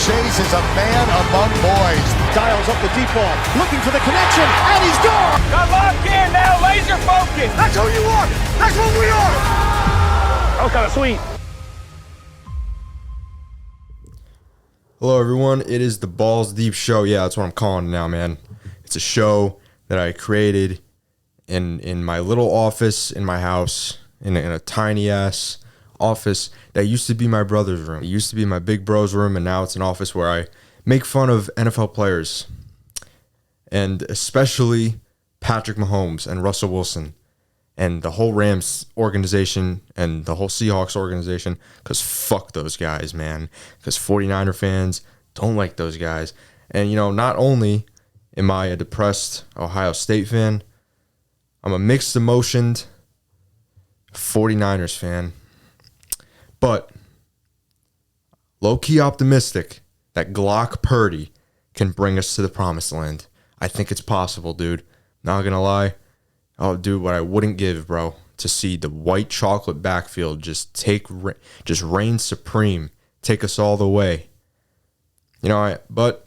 Chase is a man among boys. Dials up the deep ball, looking for the connection, and he's gone! Got locked in now, laser focus! That's who you are! That's what we are! That was kind of sweet. Hello, everyone. It is the Balls Deep Show. Yeah, that's what I'm calling it now, man. It's a show that I created in my little office in my house, in a tiny-ass office that used to be my brother's room. It used to be my big bro's room, and now it's an office where I make fun of NFL players, and especially Patrick Mahomes and Russell Wilson and the whole Rams organization and the whole Seahawks organization, because fuck those guys, man, because 49er fans don't like those guys. And, you know, not only am I a depressed Ohio State fan, I'm a mixed emotioned 49ers fan, but low-key optimistic that Glock Purdy can bring us to the promised land. I think it's possible, dude. Not gonna lie. Oh, dude, what I wouldn't give, bro, to see the white chocolate backfield just reign supreme, take us all the way. You know, but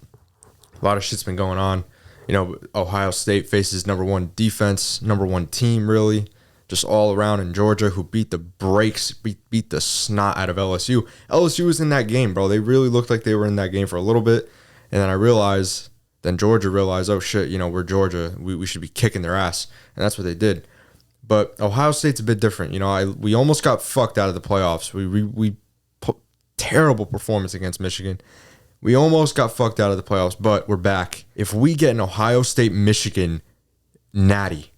a lot of shit's been going on. You know, Ohio State faces number one defense, number one team, really, just all around in Georgia, who beat the beat the snot out of LSU. LSU was in that game, bro. They really looked like they were in that game for a little bit, and then Georgia realized, oh shit, you know, we're Georgia, we should be kicking their ass, and that's what they did. But Ohio State's a bit different. You know, we almost got fucked out of the playoffs. We put terrible performance against Michigan. We almost got fucked out of the playoffs, but we're back. If we get an Ohio State-Michigan natty,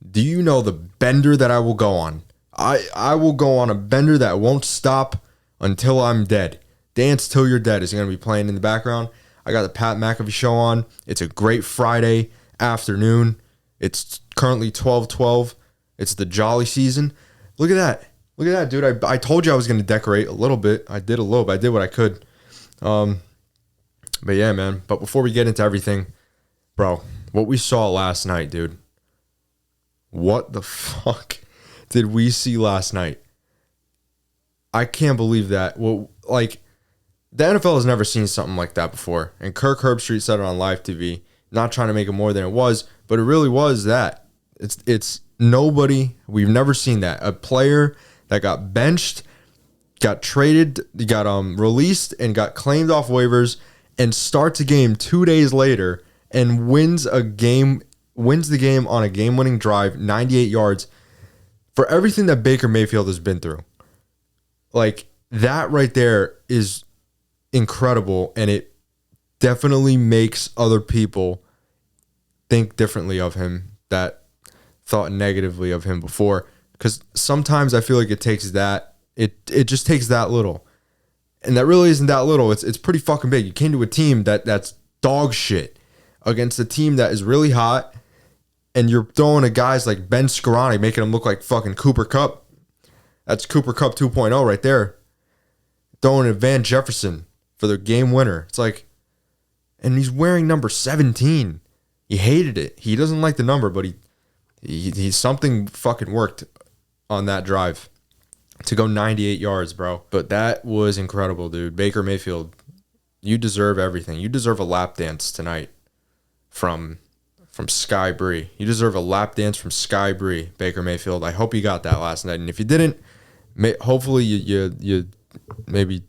do you know the bender that I will go on? I will go on a bender that won't stop until I'm dead. Dance Till You're Dead is going to be playing in the background. I got the Pat McAfee show on. It's a great Friday afternoon. It's currently 12:12. It's the jolly season. Look at that. Look at that, dude. I told you I was going to decorate a little bit. I did a little bit. I did what I could. But yeah, man. But before we get into everything, bro, what we saw last night, dude. What the fuck did we see last night? I can't believe that. Well, like, the NFL has never seen something like that before. And Kirk Herbstreit said it on live TV. Not trying to make it more than it was, but it really was that. It's nobody. We've never seen that. A player that got benched, got traded, got released, and got claimed off waivers, and starts a game 2 days later and wins the game on a game-winning drive, 98 yards, for everything that Baker Mayfield has been through. Like, that right there is incredible, and it definitely makes other people think differently of him that thought negatively of him before. Because sometimes I feel like it takes that. It just takes that little. And that really isn't that little. It's pretty fucking big. You came to a team that's dog shit against a team that is really hot, and you're throwing at guys like Ben Scarani, making him look like fucking Cooper Kupp. That's Cooper Kupp 2.0 right there. Throwing at Van Jefferson for the game winner. It's like, and he's wearing number 17. He hated it. He doesn't like the number, but he something fucking worked on that drive to go 98 yards, bro. But that was incredible, dude. Baker Mayfield, you deserve everything. You deserve a lap dance tonight from Sky Bree. You deserve a lap dance from Sky Bree, Baker Mayfield. I hope you got that last night. And if you didn't, hopefully you maybe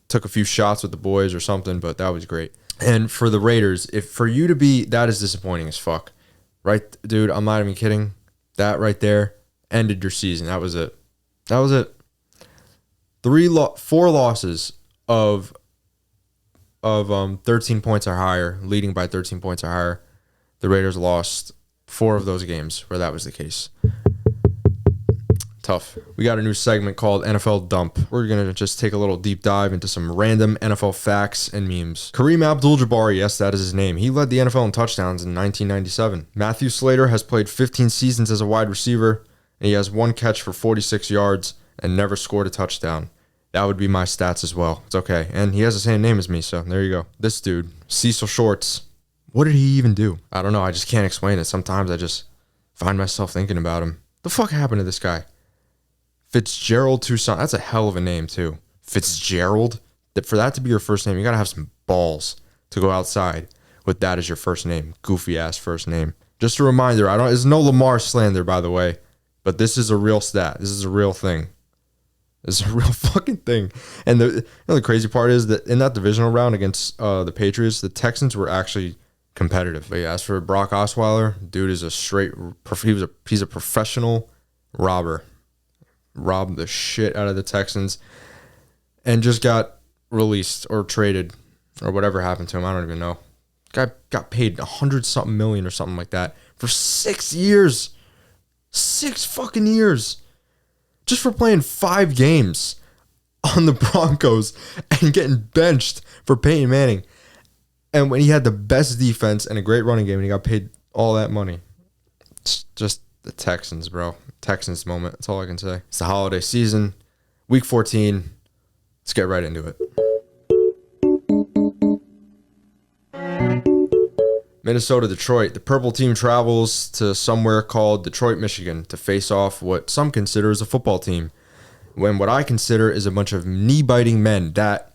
took a few shots with the boys or something, but that was great. And for the Raiders, for you to be that is disappointing as fuck. Right, dude, I'm not even kidding. That right there ended your season. That was it. 4 losses of 13 points or higher, leading by 13 points or higher. The Raiders lost 4 of those games where that was the case. Tough. We got a new segment called NFL Dump. We're going to just take a little deep dive into some random NFL facts and memes. Kareem Abdul-Jabbar, yes, that is his name. He led the NFL in touchdowns in 1997. Matthew Slater has played 15 seasons as a wide receiver, and he has 1 catch for 46 yards and never scored a touchdown. That would be my stats as well. It's okay. And he has the same name as me, so there you go. This dude, Cecil Shorts. What did he even do? I don't know. I just can't explain it. Sometimes I just find myself thinking about him. The fuck happened to this guy? Fitzgerald Toussaint. That's a hell of a name, too. Fitzgerald? That for that to be your first name, you got to have some balls to go outside with that as your first name. Goofy ass first name. Just a reminder, it's no Lamar slander, by the way, but this is a real stat. This is a real thing. This is a real fucking thing. And the crazy part is that in that divisional round against the Patriots, the Texans were actually competitive. But yeah, as for Brock Osweiler, dude is he's a professional robber. Robbed the shit out of the Texans and just got released or traded or whatever happened to him. I don't even know. Guy got paid $100-something million or something like that for 6 years. 6 fucking years. Just for playing 5 games on the Broncos and getting benched for Peyton Manning. And when he had the best defense and a great running game and he got paid all that money. It's just the Texans, bro. Texans moment. That's all I can say. It's the holiday season. Week 14. Let's get right into it. Minnesota, Detroit. The purple team travels to somewhere called Detroit, Michigan to face off what some consider as a football team, when what I consider is a bunch of knee-biting men that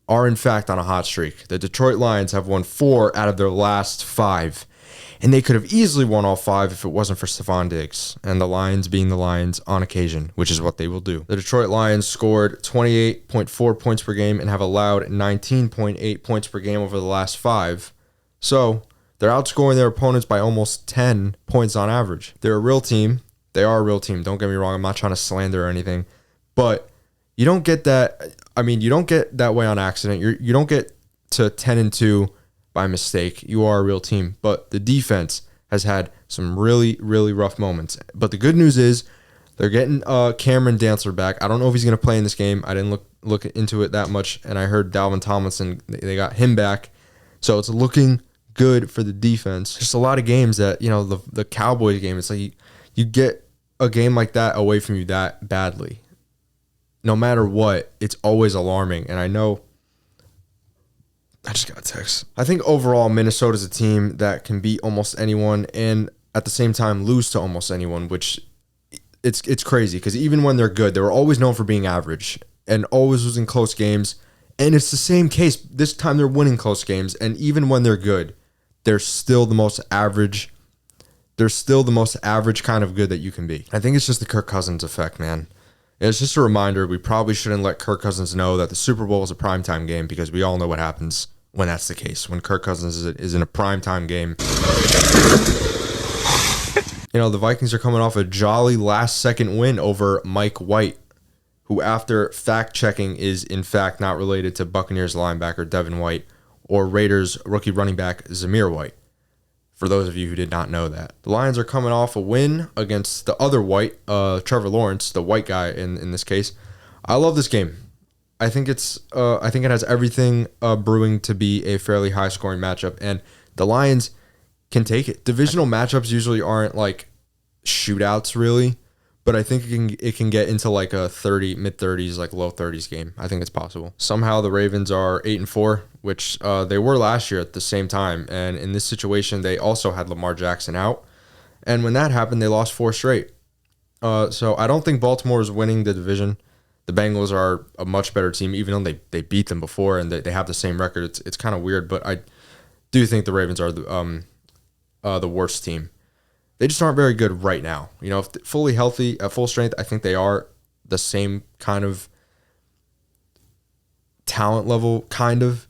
are in fact on a hot streak. The Detroit Lions have won 4 out of their last 5, and they could have easily won all 5 if it wasn't for Stephon Diggs, and the Lions being the Lions on occasion, which is what they will do. The Detroit Lions scored 28.4 points per game and have allowed 19.8 points per game over the last 5. So they're outscoring their opponents by almost 10 points on average. They're a real team. They are a real team. Don't get me wrong. I'm not trying to slander or anything. But you don't get that. I mean, you don't get that way on accident. You don't get to 10-2 by mistake. You are a real team. But the defense has had some really, really rough moments. But the good news is they're getting Cameron Dantzler back. I don't know if he's going to play in this game. I didn't look into it that much. And I heard Dalvin Tomlinson, they got him back. So it's looking good for the defense. Just a lot of games that, the Cowboys game, it's like you get a game like that away from you that badly. No matter what, it's always alarming. And I know I just got a text. I think overall Minnesota's a team that can beat almost anyone and at the same time lose to almost anyone, which it's crazy because even when they're good, they were always known for being average and always losing close games. And it's the same case. This time they're winning close games, and even when they're good, they're still the most average. They're still the most average kind of good that you can be. I think it's just the Kirk Cousins effect, man. It's just a reminder we probably shouldn't let Kirk Cousins know that the Super Bowl is a primetime game because we all know what happens when that's the case. When Kirk Cousins is in a primetime game. The Vikings are coming off a jolly last-second win over Mike White, who after fact-checking is in fact not related to Buccaneers linebacker Devin White or Raiders rookie running back Zamir White, for those of you who did not know that. The Lions are coming off a win against the other White, Trevor Lawrence, the white guy in this case. I love this game. I think it has everything brewing to be a fairly high-scoring matchup, and the Lions can take it. Divisional matchups usually aren't like shootouts, really. But I think it can get into like a mid-30s, like low 30s game. I think it's possible. Somehow the Ravens are 8-4, which they were last year at the same time. And in this situation, they also had Lamar Jackson out. And when that happened, they lost 4 straight. So I don't think Baltimore is winning the division. The Bengals are a much better team, even though they beat them before and they have the same record. It's kind of weird, but I do think the Ravens are the worst team. They just aren't very good right now. If fully healthy, at full strength, I think they are the same kind of talent level, kind of.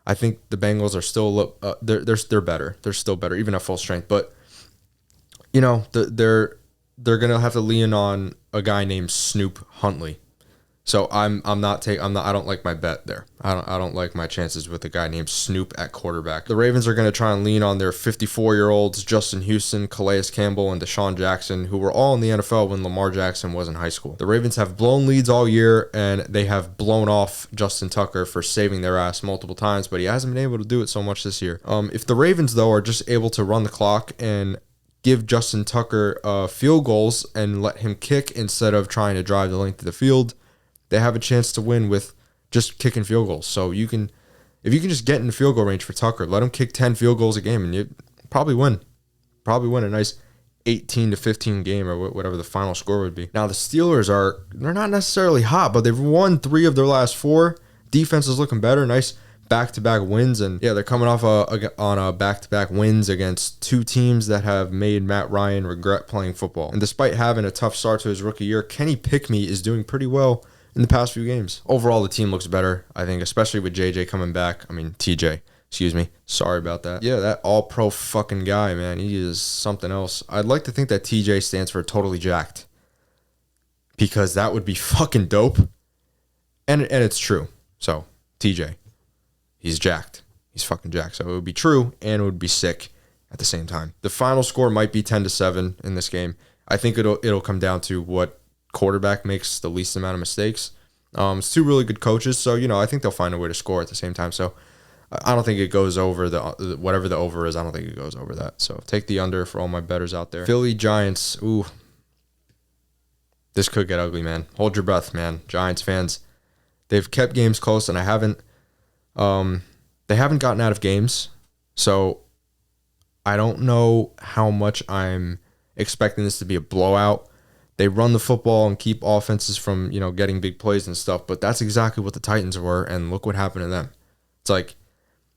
I think the Bengals are still they're better. They're still better, even at full strength. But they're gonna have to lean on a guy named Snoop Huntley. So I don't like my bet there. I don't like my chances with a guy named Snoop at quarterback. The Ravens are going to try and lean on their 54-year-olds, Justin Houston, Calais Campbell, and Deshaun Jackson, who were all in the NFL when Lamar Jackson was in high school. The Ravens have blown leads all year, and they have blown off Justin Tucker for saving their ass multiple times, but he hasn't been able to do it so much this year. If the Ravens, though, are just able to run the clock and give Justin Tucker field goals and let him kick instead of trying to drive the length of the field, they have a chance to win with just kicking field goals. So if you can just get in the field goal range for Tucker, let him kick 10 field goals a game, and you probably win. Probably win a nice 18-15 game or whatever the final score would be. Now the Steelers they're not necessarily hot, but they've won 3 of their last 4. defense is looking better. Nice back-to-back wins, and yeah, they're coming off on a back-to-back wins against two teams that have made Matt Ryan regret playing football. And despite having a tough start to his rookie year, Kenny Pickney is doing pretty well in the past few games. Overall, the team looks better, I think, especially with JJ coming back. I mean, TJ. Excuse me. Sorry about that. Yeah, that all-pro fucking guy, man. He is something else. I'd like to think that TJ stands for totally jacked, because that would be fucking dope. And it's true. So, TJ. He's jacked. He's fucking jacked. So it would be true and it would be sick at the same time. The final score might be 10-7 in this game. I think it'll come down to what quarterback makes the least amount of mistakes. It's two really good coaches, so I think they'll find a way to score at the same time. So I don't think it goes over the whatever the over is. I don't think it goes over that. So take the under for all my bettors out there. Philly Giants. Ooh, this could get ugly, man. Hold your breath, man. Giants fans, they've kept games close, and they haven't gotten out of games, so I don't know how much I'm expecting this to be a blowout. They run the football and keep offenses from, getting big plays and stuff, but that's exactly what the Titans were, and look what happened to them. It's like,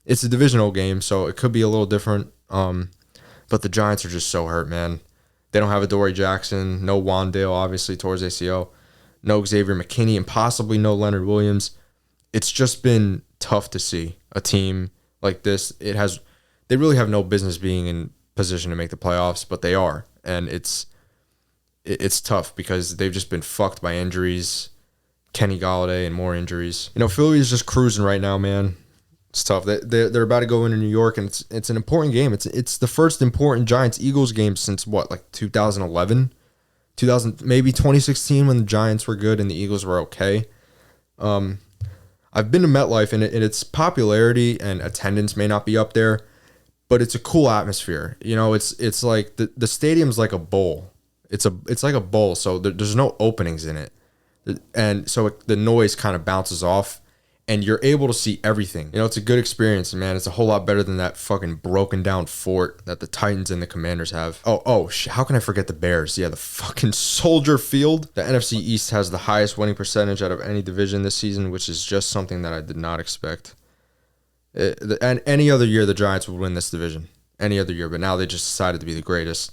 it's a divisional game, so it could be a little different, but the Giants are just so hurt, man. They don't have a Dory Jackson, no Wandale, obviously, towards ACL, no Xavier McKinney, and possibly no Leonard Williams. It's just been tough to see a team like this. They really have no business being in position to make the playoffs, but they are, and it's tough because they've just been fucked by injuries, Kenny Golladay, and more injuries. Philly is just cruising right now, man. It's tough. They're about to go into New York, and it's an important game. It's the first important Giants-Eagles game since what, like 2011, maybe 2016 when the Giants were good and the Eagles were okay. I've been to MetLife, and its popularity and attendance may not be up there, but it's a cool atmosphere. It's like the stadium's like a bowl. It's like a bowl, so there's no openings in it, and so the noise kind of bounces off, and you're able to see everything. It's a good experience, and man, it's a whole lot better than that fucking broken down fort that the Titans and the Commanders have. How can I forget the Bears? Yeah, the fucking Soldier Field. The NFC East has the highest winning percentage out of any division this season, which is just something that I did not expect. And any other year, the Giants would win this division. Any other year, but now they just decided to be the greatest.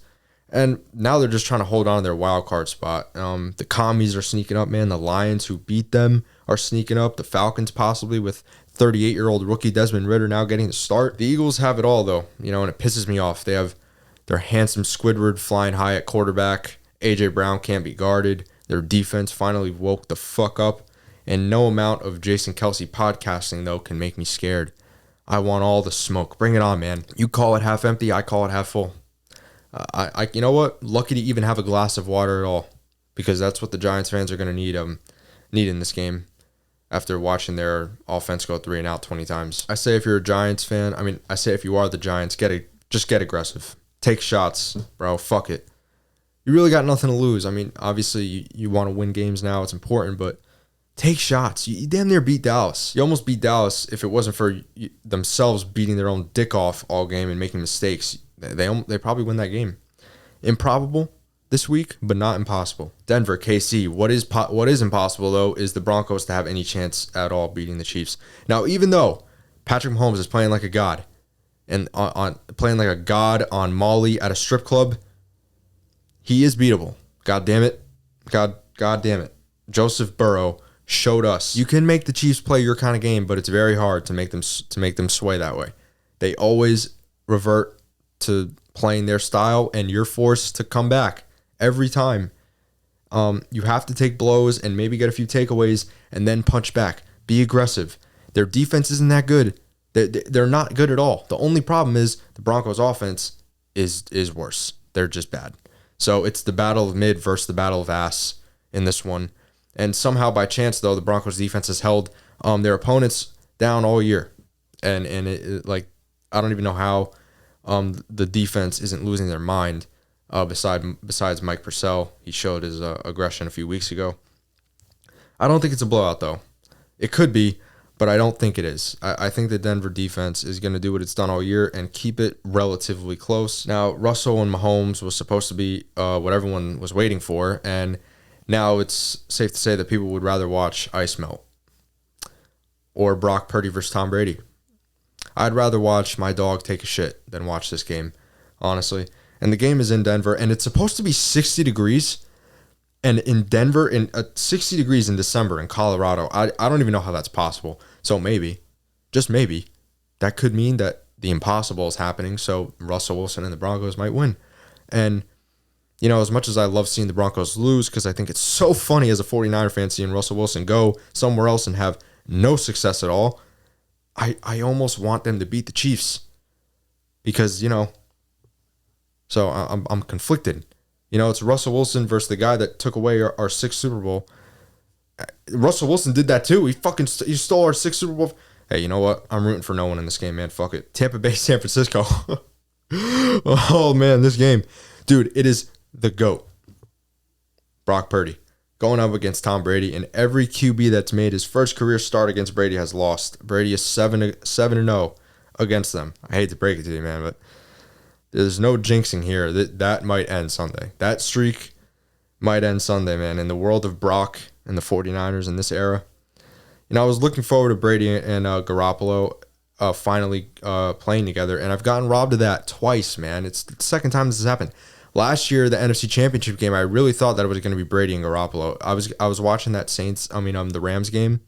And now they're just trying to hold on to their wild card spot. The Commies are sneaking up, man. The Lions, who beat them, are sneaking up. The Falcons, possibly, with 38-year-old rookie Desmond Ridder now getting the start. The Eagles have it all, though, and it pisses me off. They have their handsome Squidward flying high at quarterback. A.J. Brown can't be guarded. Their defense finally woke the fuck up. And no amount of Jason Kelsey podcasting, though, can make me scared. I want all the smoke. Bring it on, man. You call it half empty, I call it half full. You know what? Lucky to even have a glass of water at all, because that's what the Giants fans are going to need in this game after watching their offense go 3 and out 20 times. I say if you're a Giants fan, I say if you are the Giants, just get aggressive. Take shots, bro. Fuck it. You really got nothing to lose. Obviously you want to win games now. It's important, but take shots. You damn near beat Dallas. You almost beat Dallas if it wasn't for themselves beating their own dick off all game and making mistakes. They probably win that game. Improbable this week, but not impossible. Denver, KC. What is impossible, though, is the Broncos to have any chance at all beating the Chiefs. Now, even though Patrick Mahomes is playing like a god, and playing like a god on Molly at a strip club, he is beatable. God damn it. God damn it. Joseph Burrow showed us you can make the Chiefs play your kind of game, but it's very hard to make them sway that way. They always revert to playing their style, and you're forced to come back every time. You have to take blows and maybe get a few takeaways and then punch back. Be aggressive. Their defense isn't that good. They're not good at all. The only problem is the Broncos' offense is worse. They're just bad. So it's the battle of mid versus the battle of ass in this one. And somehow by chance, though, the Broncos' defense has held their opponents down all year. And I don't even know how the defense isn't losing their mind. Besides Mike Purcell, he showed his aggression a few weeks ago. I don't think it's a blowout, though. It could be, but I don't think it is. I think the Denver defense is going to do what it's done all year and keep it relatively close. Now, Russell and Mahomes was supposed to be what everyone was waiting for, and now it's safe to say that people would rather watch ice melt or Brock Purdy versus Tom Brady. I'd rather watch my dog take a shit than watch this game, honestly. And the game is in Denver, and it's supposed to be 60 degrees. And in Denver, in 60 degrees in December in Colorado, I don't even know how that's possible. So maybe, just maybe, that could mean that the impossible is happening. So Russell Wilson and the Broncos might win. And, as much as I love seeing the Broncos lose, because I think it's so funny as a 49er fan seeing Russell Wilson go somewhere else and have no success at all, I almost want them to beat the Chiefs. Because, so I'm conflicted. It's Russell Wilson versus the guy that took away our sixth Super Bowl. Russell Wilson did that too. He stole our sixth Super Bowl. Hey, you know what? I'm rooting for no one in this game, man. Fuck it. Tampa Bay, San Francisco. Oh, man, this game. Dude, it is the GOAT. Brock Purdy. Going up against Tom Brady. And every QB that's made his first career start against Brady has lost. Brady is 7-0 against them. I hate to break it to you, man, but there's no jinxing here. That might end Sunday. That streak might end Sunday, man. In the world of Brock and the 49ers in this era. I was looking forward to Brady and Garoppolo finally playing together, and I've gotten robbed of that twice, man. It's the second time this has happened. Last year, the NFC Championship game, I really thought that it was going to be Brady and Garoppolo. I was watching that the Rams game,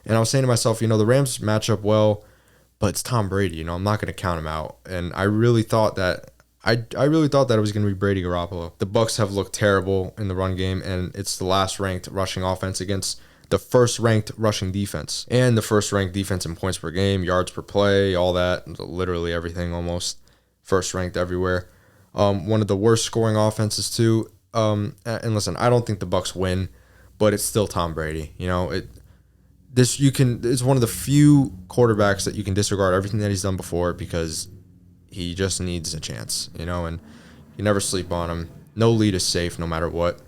and I was saying to myself, the Rams match up well, but it's Tom Brady. I'm not going to count him out. And I really thought that I really thought that it was going to be Brady Garoppolo. The Bucs have looked terrible in the run game, and it's the last ranked rushing offense against the first ranked rushing defense and the first ranked defense in points per game, yards per play, all that, literally everything almost first ranked everywhere. One of the worst scoring offenses too. And listen, I don't think the Bucs win, but it's still Tom Brady. It's one of the few quarterbacks that you can disregard everything that he's done before because he just needs a chance, and you never sleep on him. No lead is safe no matter what.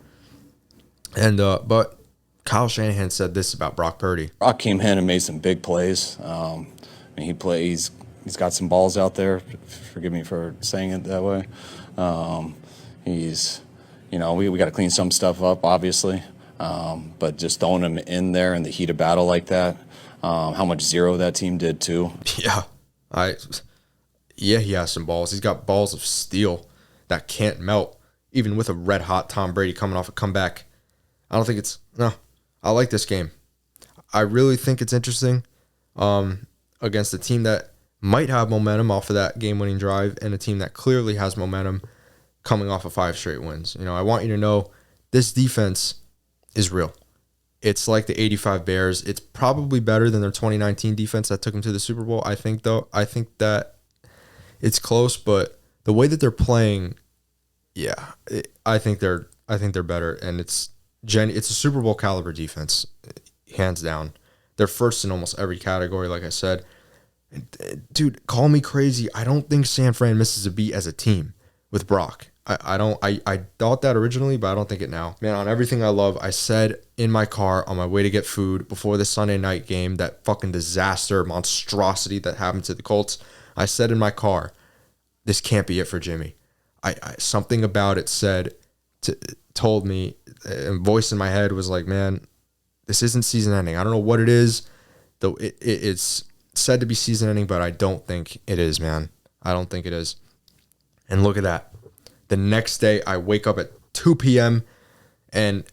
And but Kyle Shanahan said this about Brock Purdy. Brock came in and made some big plays. He's got some balls out there. Forgive me for saying it that way. We got to clean some stuff up, obviously. But just throwing him in there in the heat of battle like that, how much zero that team did too. Yeah, he has some balls. He's got balls of steel that can't melt, even with a red hot Tom Brady coming off a comeback. I like this game. I really think it's interesting against a team that might have momentum off of that game-winning drive and a team that clearly has momentum coming off of 5 straight wins. I want you to know this defense is real. It's like the 85 Bears. It's probably better than their 2019 defense that took them to the Super Bowl. I think that it's close, but the way that they're playing, I think they're better, and it's a Super Bowl caliber defense, hands down. They're first in almost every category, like I said. Dude, call me crazy. I don't think San Fran misses a beat as a team with Brock. I thought that originally, but I don't think it now. Man, on everything I love, I said in my car on my way to get food before the Sunday night game, that fucking disaster, monstrosity that happened to the Colts, I said in my car, this can't be it for Jimmy. Something about it told me, a voice in my head was like, man, this isn't season ending. I don't know what it is, though it's said to be season ending, but I don't think it is, man. I don't think it is. And look at that. The next day, I wake up at 2 p.m. and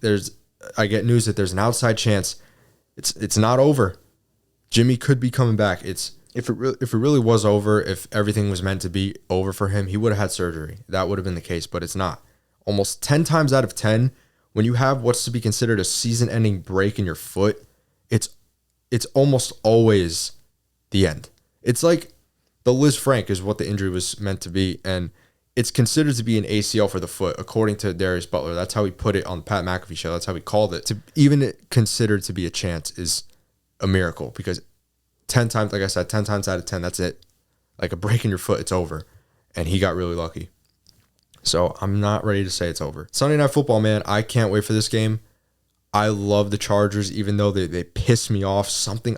I get news that there's an outside chance it's not over. Jimmy could be coming back. If it really was over, if everything was meant to be over for him, he would have had surgery. That would have been the case, but it's not. Almost 10 times out of 10, when you have what's to be considered a season-ending break in your foot, it's almost always the end. It's like the Liz Frank is what the injury was meant to be, and it's considered to be an ACL for the foot, according to Darius Butler. That's how he put it on the Pat McAfee show. That's how he called it. To even considered to be a chance is a miracle, because 10 times, like I said, 10 times out of 10, that's it. Like a break in your foot, it's over. And he got really lucky. So I'm not ready to say it's over. Sunday Night Football, man, I can't wait for this game. I love the Chargers, even though they piss me off.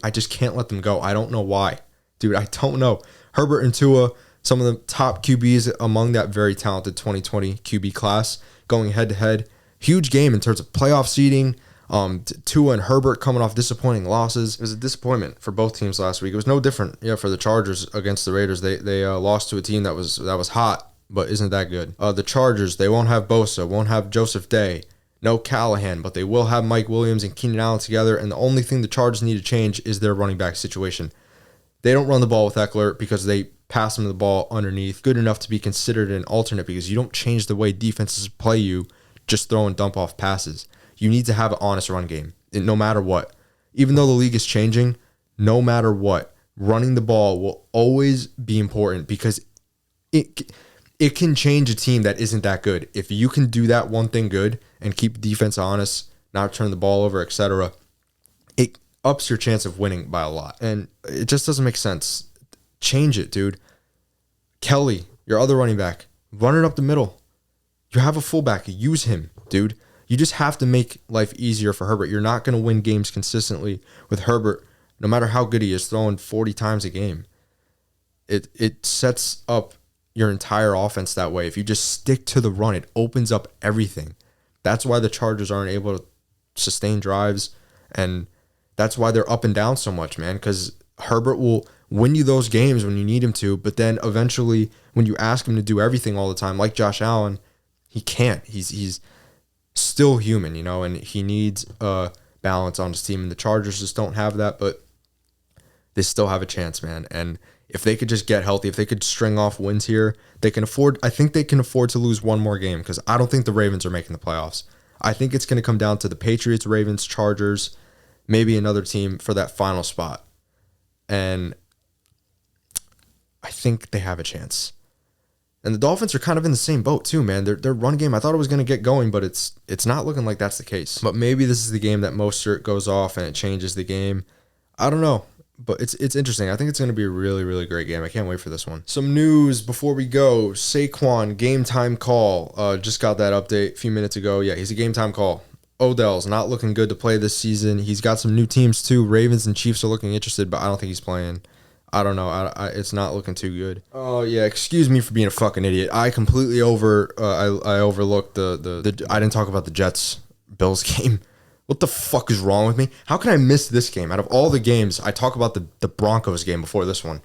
I just can't let them go. I don't know why. Dude, I don't know. Herbert and Tua, some of the top QBs among that very talented 2020 QB class, going head-to-head. Huge game in terms of playoff seeding. Tua and Herbert coming off disappointing losses. It was a disappointment for both teams last week. It was no different, for the Chargers against the Raiders. They lost to a team that was hot, but isn't that good. The Chargers, they won't have Bosa, won't have Joseph Day, no Callahan, but they will have Mike Williams and Keenan Allen together, and the only thing the Chargers need to change is their running back situation. They don't run the ball with Eckler because they pass him the ball underneath, good enough to be considered an alternate, because you don't change the way defenses play you just throwing dump-off passes. You need to have an honest run game, no matter what. Even though the league is changing, no matter what, running the ball will always be important, because it can change a team that isn't that good. If you can do that one thing good and keep defense honest, not turn the ball over, etc., it ups your chance of winning by a lot. And it just doesn't make sense. Change it, dude. Kelly, your other running back, run it up the middle. You have a fullback. Use him, dude. You just have to make life easier for Herbert. You're not going to win games consistently with Herbert, no matter how good he is, throwing 40 times a game. It sets up your entire offense that way. If you just stick to the run, it opens up everything. That's why the Chargers aren't able to sustain drives, and that's why they're up and down so much, man, because Herbert will win you those games when you need him to, but then eventually when you ask him to do everything all the time, like Josh Allen, he can't. He's still human, and he needs balance on his team, and the Chargers just don't have that, but they still have a chance, man. And if they could just get healthy, if they could string off wins here, I think they can afford to lose one more game, because I don't think the Ravens are making the playoffs. I think it's going to come down to the Patriots, Ravens, Chargers, maybe another team for that final spot. And I think they have a chance. And the Dolphins are kind of in the same boat too, man. Their run game, I thought it was going to get going, but it's not looking like that's the case. But maybe this is the game that Mostert goes off and it changes the game. I don't know, but it's interesting. I think it's going to be a really, really great game. I can't wait for this one. Some news before we go. Saquon, game time call. Just got that update a few minutes ago. Yeah, he's a game time call. Odell's not looking good to play this season. He's got some new teams too. Ravens and Chiefs are looking interested, but I don't think he's playing. I don't know. It's not looking too good. Oh yeah, excuse me for being a fucking idiot. I completely I overlooked the I didn't talk about the Jets Bills game. What the fuck is wrong with me? How can I miss this game? Out of all the games, I talk about the Broncos game before this one.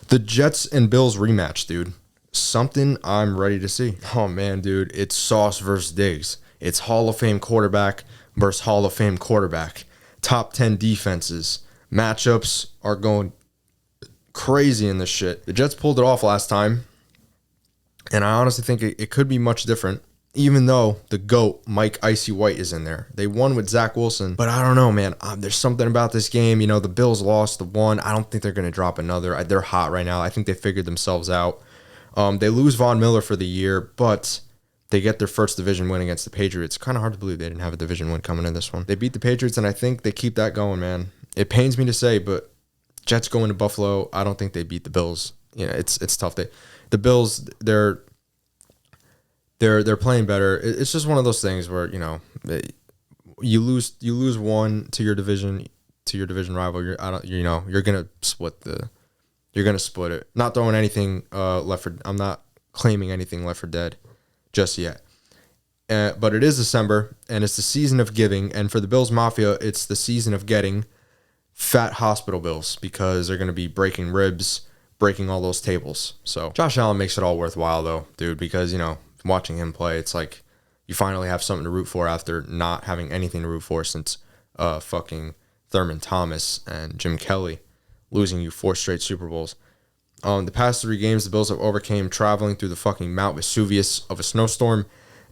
The Jets and Bills rematch, dude. Something I'm ready to see. Oh man, dude, it's Sauce versus Diggs. It's Hall of Fame quarterback versus Hall of Fame quarterback. Top 10 defenses. Matchups are going crazy in this shit. The Jets pulled it off last time, and I honestly think it could be much different, even though the GOAT, Mike Icy White, is in there. They won with Zach Wilson, but I don't know, man. There's something about this game. The Bills lost the one. I don't think they're going to drop another. They're hot right now. I think they figured themselves out. They lose Von Miller for the year, but they get their first division win against the Patriots. Kind of hard to believe they didn't have a division win coming in this one. They beat the Patriots, and I think they keep that going, man. It pains me to say, but Jets going to Buffalo, I don't think they beat the Bills. It's tough. The Bills, they're playing better. It's just one of those things where you lose one to your division rival. You're gonna split it. Not throwing anything I'm not claiming anything left for dead just yet. But it is December, and it's the season of giving. And for the Bills Mafia, it's the season of getting fat hospital bills, because they're going to be breaking ribs, breaking all those tables. So Josh Allen makes it all worthwhile, though, dude, because, watching him play, it's like you finally have something to root for after not having anything to root for since fucking Thurman Thomas and Jim Kelly losing you 4 straight Super Bowls. The past 3 games, the Bills have overcame traveling through the fucking Mount Vesuvius of a snowstorm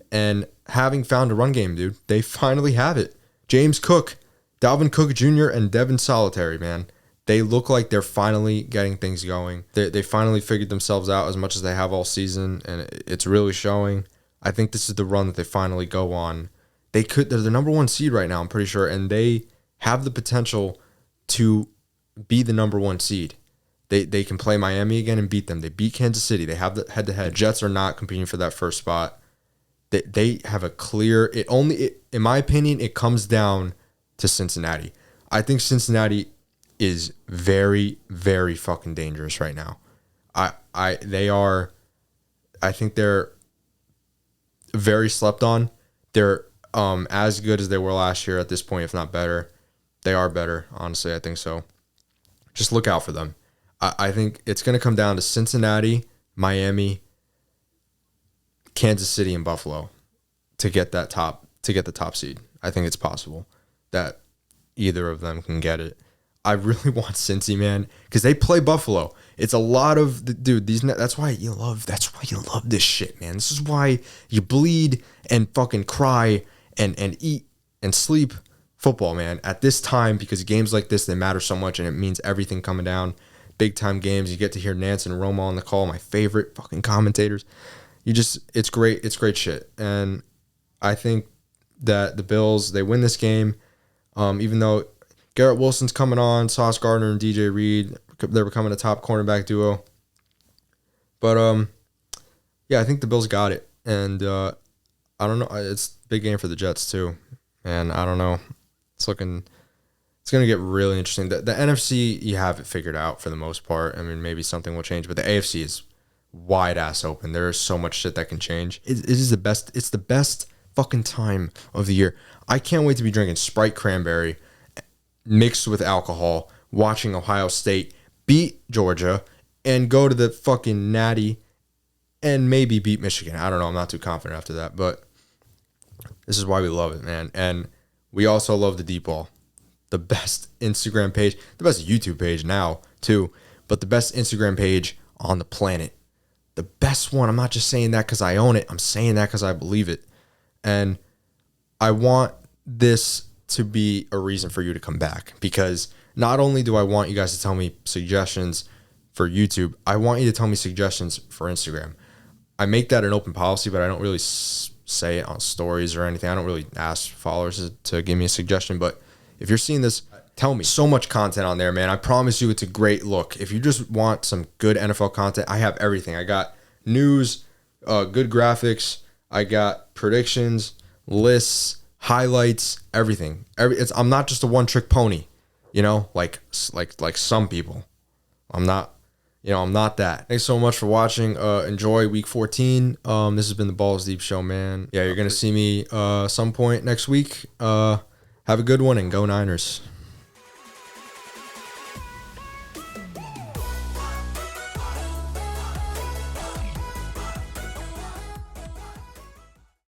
and having found a run game, dude. They finally have it. James Cook, Dalvin Cook Jr., and Devin Solitary, man. They look like they're finally getting things going. They finally figured themselves out as much as they have all season, and it's really showing. I think this is the run that they finally go on. They're the number 1 seed right now, I'm pretty sure, and they have the potential to be the number 1 seed. They can play Miami again and beat them. They beat Kansas City. They have the head-to-head. Jets are not competing for that first spot. They have a clear. In my opinion, it comes down to Cincinnati. I think Cincinnati is very, very fucking dangerous right now. I think they're very slept on. They're as good as they were last year at this point, if not better. They are better, honestly. I think so. Just look out for them. I think it's going to come down to Cincinnati, Miami, Kansas City, and Buffalo to get the top seed. I think it's possible that either of them can get it. I really want Cincy, man, because they play Buffalo. It's a lot of that's why you love this shit, man. This is why you bleed and fucking cry and eat and sleep football, man, at this time, because games like this, they matter so much, and it means everything coming down. Big time games. You get to hear Nance and Romo on the call, my favorite fucking commentators. It's great. It's great shit. And I think that the Bills, they win this game, even though Garrett Wilson's coming on, Sauce Gardner and DJ Reed, they're becoming a top cornerback duo. But yeah, I think the Bills got it. And I don't know. It's a big game for the Jets too. And I don't know. It's going to get really interesting. The NFC, you have it figured out for the most part. I mean, maybe something will change, but the AFC is wide ass open. There is so much shit that can change. It is the best. It's the best fucking time of the year. I can't wait to be drinking Sprite cranberry mixed with alcohol, watching Ohio State beat Georgia and go to the fucking Natty and maybe beat Michigan. I don't know. I'm not too confident after that, but this is why we love it, man. And we also love the deep ball. The best Instagram page, the best YouTube page now too, but the best Instagram page on the planet. The best one. I'm not just saying that because I own it. I'm saying that because I believe it. And I want this to be a reason for you to come back, because not only do I want you guys to tell me suggestions for YouTube, I want you to tell me suggestions for Instagram. I make that an open policy, but I don't really say it on stories or anything. I don't really ask followers to give me a suggestion, but if you're seeing this, tell me. So much content on there, man. I promise you it's a great look. If you just want some good NFL content, I have everything. I got news, good graphics. I got predictions, lists, highlights, everything. I'm not just a one-trick pony, like some people. I'm not that. Thanks so much for watching. Enjoy week 14. This has been the Balls Deep Show, man. Yeah, you're going to see me some point next week. Have a good one and go Niners.